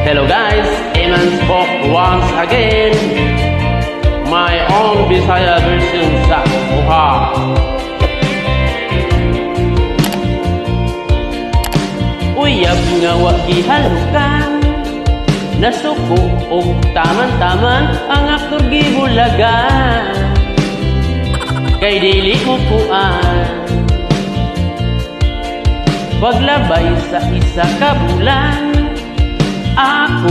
Hello guys, Eman spoke once again. My own Bisaya version sa Uha. Uyab nga wa gihalukan, nasuko og taman-taman ang aktor gibulagan. Kay dili mo puan, paglabay sa isa ka bulan, ako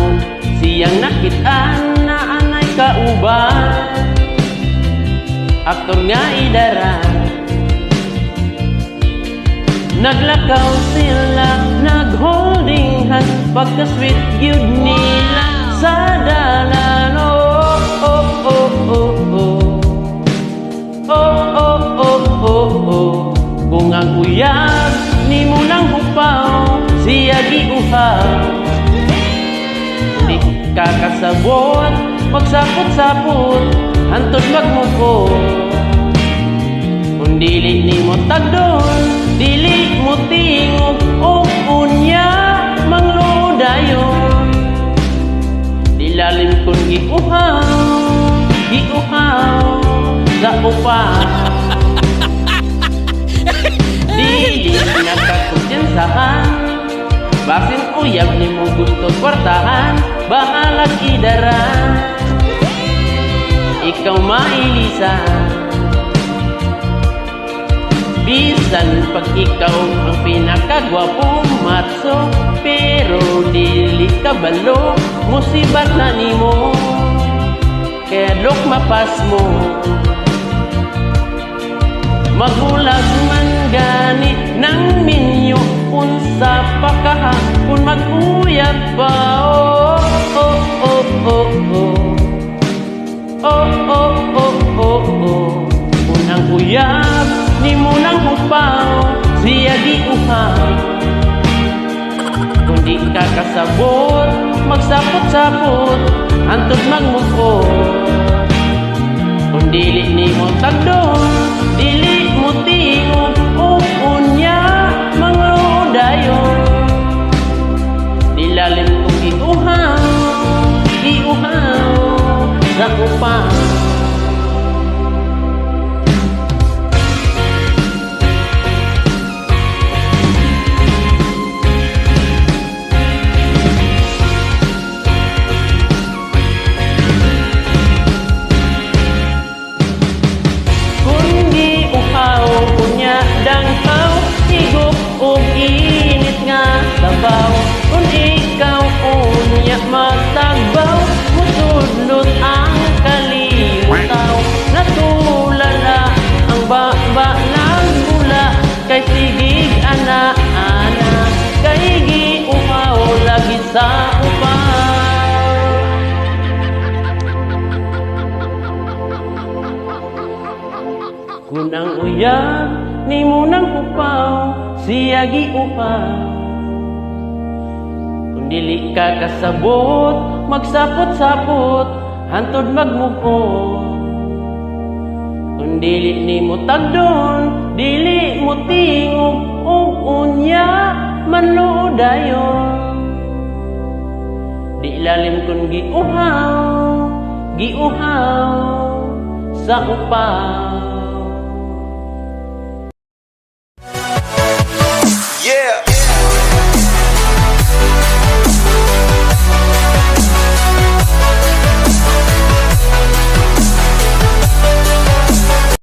siyang nakitaan na anay kauban. Aktor nga idara, naglakaw sila, nag-holding hands, pagka-sweet gyud nila sa dalan. Oh, oh, oh, oh, oh. Oh, oh, oh, oh, oh. Kung ang uyab ni mo nang upaw, siya giuhaw. Di kakasabot, magsapot-sapot, hantod magmuko. Kung dili ni mo tagdon, dili mo tingog, o unya manglodayon. Dilalim kong giuhaw, giuhaw sa upaw. Dili nagkakumpiyansahan, basin uyab ni mo gusto kwartahan, bahalag idara, ikaw mailisan. Bisan pag ikaw ang pinakagwapong matso, pero dili kabalo, musibat na nimo, kaya lok mapas mo. Magulag man gani ng minyo, unsa pa ka kung mag-uyab pa. Oh, oh, oh, oh, oh. Oh, oh, oh, oh, oh. Unang uyab ni mo nang upaw, siya giuhaw. Kung di ka kasabot, magsapot-sapot, hantod magmukot. Kung dili ni mo tagdon, dili mo tingog, o unya manglodayon. Dilalim kong giuhaw, giuhaw sa upaw. Dangkaw, higop o init nga sabaw. Kung ikaw unya matagbaw, musudlot ang kalimutaw. Natulala ang baba ng mula, kay sigig ana-ana, kay giuhaw lagi sa upaw. Kung ang uyab ni mo nang upaw, siya giuhaw. Kung dili ka kasabot, magsapot-sapot, hantod magmukot. Kung dili ni mo tagdon, dili mo tingog, o unya manloodayon. Di lalim kung giuhaw, giuhaw sa upaw.